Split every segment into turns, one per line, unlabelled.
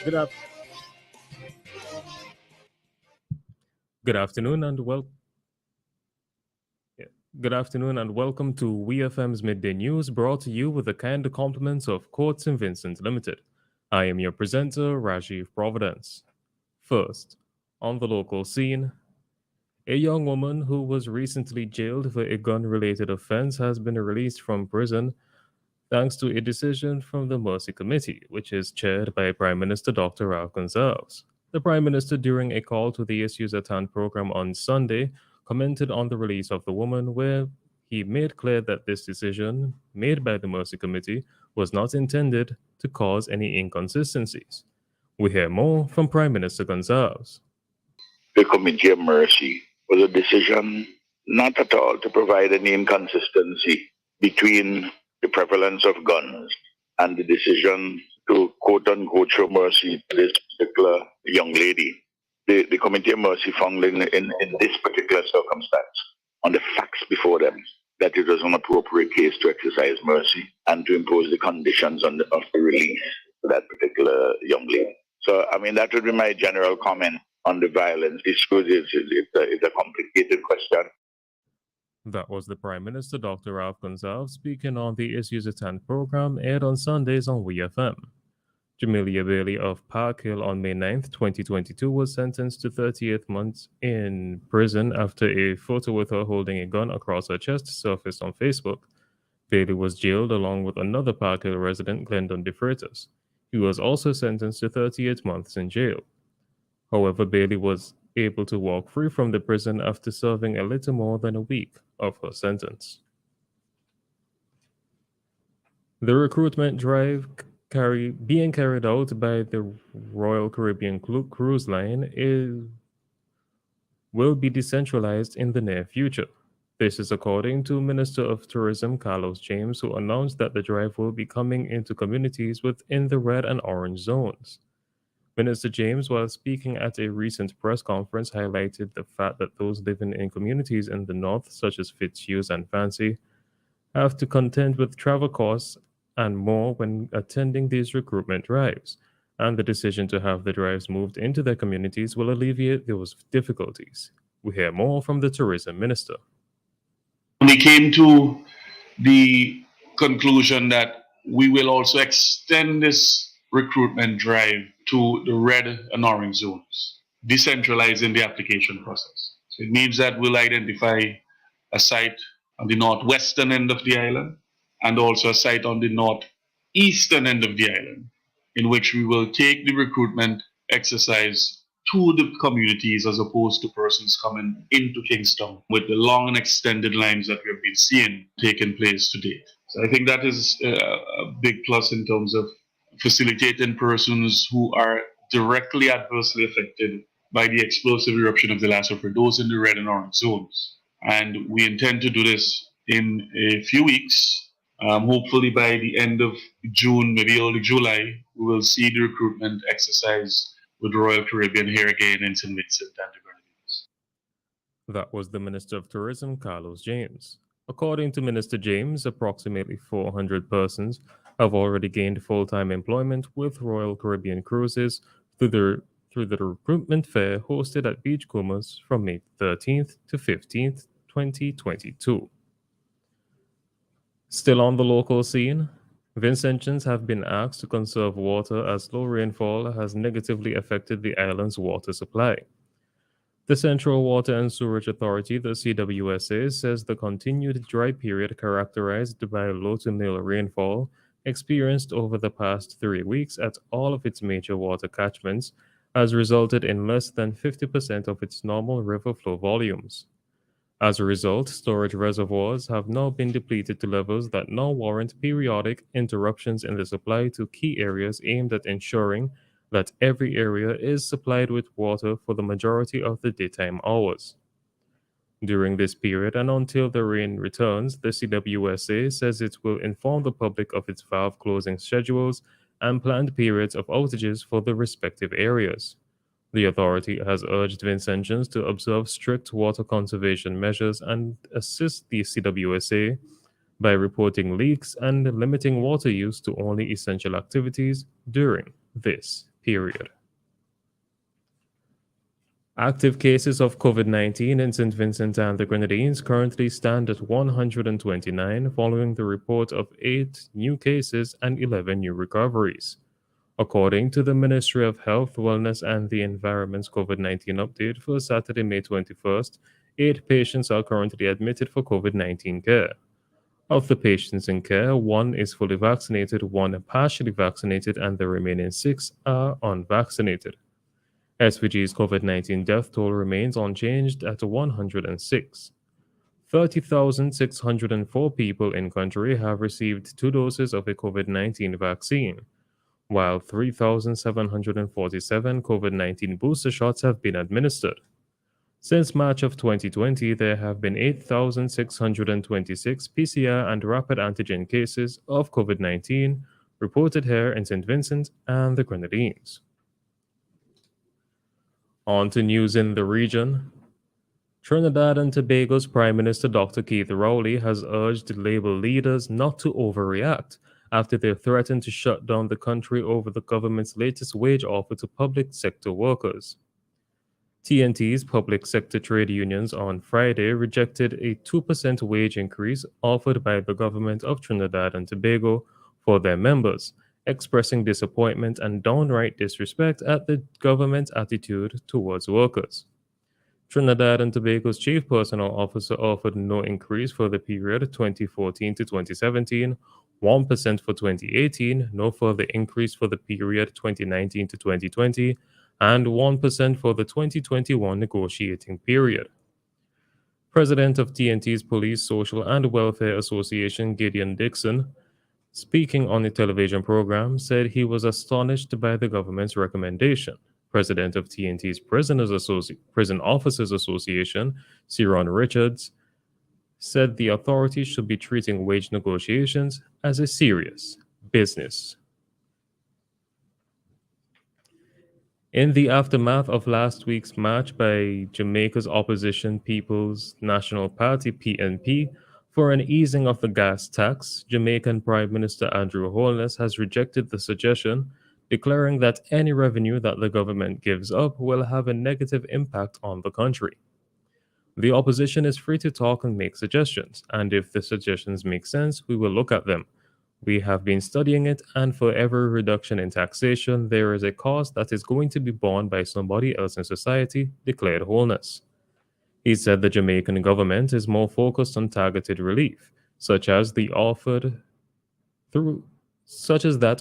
Good, af- good afternoon and good afternoon and welcome to WEFM's Midday News, brought to you with the kind compliments of Court St. Vincent Limited. I am your presenter, Rajiv Providence. First, on the local scene, a young woman who was recently jailed for a gun-related offense has been released from prison thanks to a decision from the Mercy Committee, which is chaired by Prime Minister Dr. Ralph Gonsalves. The Prime Minister, during a call to the Issues at Hand program on Sunday, commented on the release of the woman, where he made clear that this decision, made by the Mercy Committee, was not intended to cause any inconsistencies. We hear more from Prime Minister Gonsalves.
The Committee of Mercy was a decision not at all to provide any inconsistency between the prevalence of guns and the decision to quote unquote show mercy to this particular young lady. The Committee of Mercy found in this particular circumstance, on the facts before them, that it was an appropriate case to exercise mercy and to impose the conditions of the release for that particular young lady. So, that would be my general comment on the violence. This is a complicated question.
That was the Prime Minister, Dr. Ralph Gonsalves, speaking on the Issues at Hand program aired on Sundays on WEFM. Jamelia Bailey of Park Hill on May 9th, 2022 was sentenced to 38 months in prison after a photo with her holding a gun across her chest surfaced on Facebook. Bailey was jailed along with another Park Hill resident, Glendon DeFreitas. He was also sentenced to 38 months in jail. However, Bailey was able to walk free from the prison after serving a little more than a week of her sentence. The recruitment drive being carried out by the Royal Caribbean Cruise Line will be decentralized in the near future. This is according to Minister of Tourism Carlos James, who announced that the drive will be coming into communities within the red and orange zones. Minister James, while speaking at a recent press conference, highlighted the fact that those living in communities in the north, such as Fitzhugh and Fancy, have to contend with travel costs and more when attending these recruitment drives, and the decision to have the drives moved into their communities will alleviate those difficulties. We hear more from the Tourism Minister.
We came to the conclusion that we will also extend this recruitment drive to the red and orange zones, decentralizing the application process. So it means that we'll identify a site on the northwestern end of the island and also a site on the northeastern end of the island, in which we will take the recruitment exercise to the communities as opposed to persons coming into Kingston with the long and extended lines that we have been seeing taking place to date. So I think that is a big plus in terms of facilitating persons who are directly adversely affected by the explosive eruption of the Lassa for those in the red and orange zones. And we intend to do this in a few weeks. Hopefully by the end of June, maybe early July, we will see the recruitment exercise with the Royal Caribbean here again in St. Vincent and the Grenadines.
That was the Minister of Tourism, Carlos James. According to Minister James, approximately 400 persons have already gained full-time employment with Royal Caribbean Cruises through the recruitment fair hosted at Beachcombers from May 13th to 15th, 2022. Still on the local scene, Vincentians have been asked to conserve water as low rainfall has negatively affected the island's water supply. The Central Water and Sewerage Authority, the CWSA, says the continued dry period characterized by low to nil rainfall experienced over the past 3 weeks at all of its major water catchments has resulted in less than 50% of its normal river flow volumes. As a result, storage reservoirs have now been depleted to levels that now warrant periodic interruptions in the supply to key areas aimed at ensuring that every area is supplied with water for the majority of the daytime hours. During this period and until the rain returns, the CWSA says it will inform the public of its valve closing schedules and planned periods of outages for the respective areas. The authority has urged Vincentians to observe strict water conservation measures and assist the CWSA by reporting leaks and limiting water use to only essential activities during this period. Active cases of COVID 19 in St. Vincent and the Grenadines currently stand at 129, following the report of 8 new cases and 11 new recoveries. According to the Ministry of Health, Wellness and the Environment's COVID 19 update for Saturday, May 21st, 8 patients are currently admitted for COVID 19 care. Of the patients in care, 1 is fully vaccinated, 1 partially vaccinated, and the remaining 6 are unvaccinated. SVG's COVID 19 death toll remains unchanged at 106. 30,604 people in country have received 2 doses of a COVID 19 vaccine, while 3,747 COVID 19 booster shots have been administered. Since March of 2020, there have been 8,626 PCR and rapid antigen cases of COVID 19 reported here in St. Vincent and the Grenadines. On to news in the region. Trinidad and Tobago's Prime Minister Dr. Keith Rowley has urged Labour leaders not to overreact after they threatened to shut down the country over the government's latest wage offer to public sector workers. TNT's public sector trade unions on Friday rejected a 2% wage increase offered by the government of Trinidad and Tobago for their members, expressing disappointment and downright disrespect at the government's attitude towards workers. Trinidad and Tobago's chief personnel officer offered no increase for the period 2014 to 2017, 1% for 2018, no further increase for the period 2019 to 2020, and 1% for the 2021 negotiating period. President of TNT's Police, Social and Welfare Association, Gideon Dixon, speaking on a television program, said he was astonished by the government's recommendation. President of TNT's Prison Officers Association, Ciron Richards, said the authorities should be treating wage negotiations as a serious business. In the aftermath of last week's march by Jamaica's opposition People's National Party (PNP) for an easing of the gas tax, Jamaican Prime Minister Andrew Holness has rejected the suggestion, declaring that any revenue that the government gives up will have a negative impact on the country. The opposition is free to talk and make suggestions, and if the suggestions make sense, we will look at them. We have been studying it, and for every reduction in taxation, there is a cost that is going to be borne by somebody else in society, declared Holness. He said the Jamaican government is more focused on targeted relief, such as that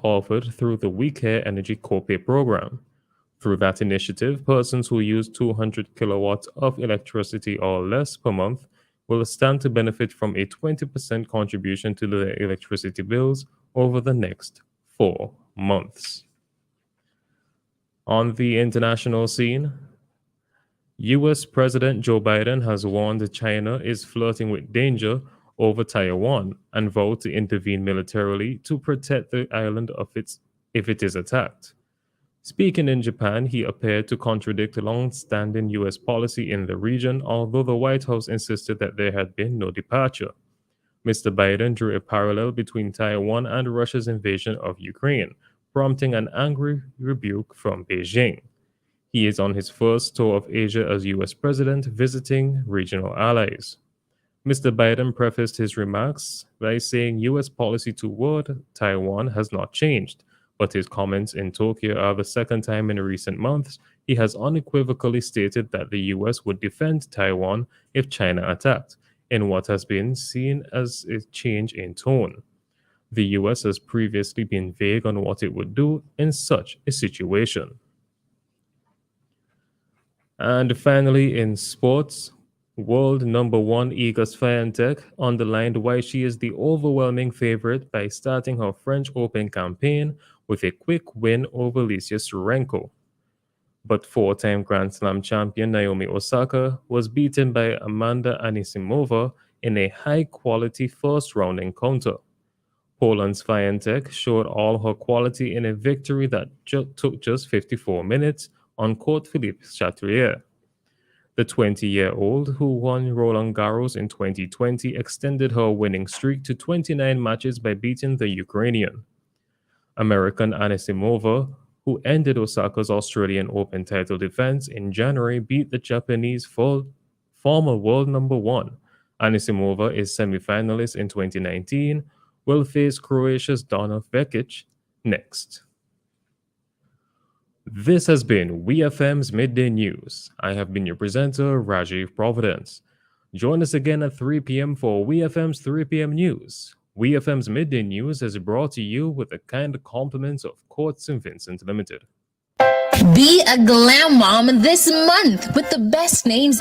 offered through the We Care Energy Copay program. Through that initiative, persons who use 200 kilowatts of electricity or less per month will stand to benefit from a 20% contribution to their electricity bills over the next 4 months. On the international scene, US President Joe Biden has warned China is flirting with danger over Taiwan and vowed to intervene militarily to protect the island if it is attacked. Speaking in Japan, he appeared to contradict long-standing U.S. policy in the region, although the White House insisted that there had been no departure. Mr. Biden drew a parallel between Taiwan and Russia's invasion of Ukraine, prompting an angry rebuke from Beijing. He is on his first tour of Asia as U.S. president, visiting regional allies. Mr. Biden prefaced his remarks by saying U.S. policy toward Taiwan has not changed, but his comments in Tokyo are the second time in recent months he has unequivocally stated that the U.S. would defend Taiwan if China attacked, in what has been seen as a change in tone. The U.S. has previously been vague on what it would do in such a situation. And finally, in sports, world number 1 Iga Swiatek underlined why she is the overwhelming favorite by starting her French Open campaign with a quick win over Licia Surenko. But 4-time Grand Slam champion Naomi Osaka was beaten by Amanda Anisimova in a high-quality first-round encounter. Poland's Swiatek showed all her quality in a victory that took just 54 minutes on court Philippe Chatrier. The 20-year-old, who won Roland Garros in 2020, extended her winning streak to 29 matches by beating the Ukrainian. American Anisimova who ended Osaka's Australian Open title defense in January, beat the Japanese former world number one. Anisimova is semi-finalist in 2019, will face Croatia's Donna Vekic next. This has been WEFM's Midday News. I have been your presenter, Rajiv Providence. Join us again at 3 p.m. for WEFM's 3 p.m. News. WEFM's Midday News is brought to you with the kind compliments of Court St. Vincent Limited.
Be a glam mom this month with the best names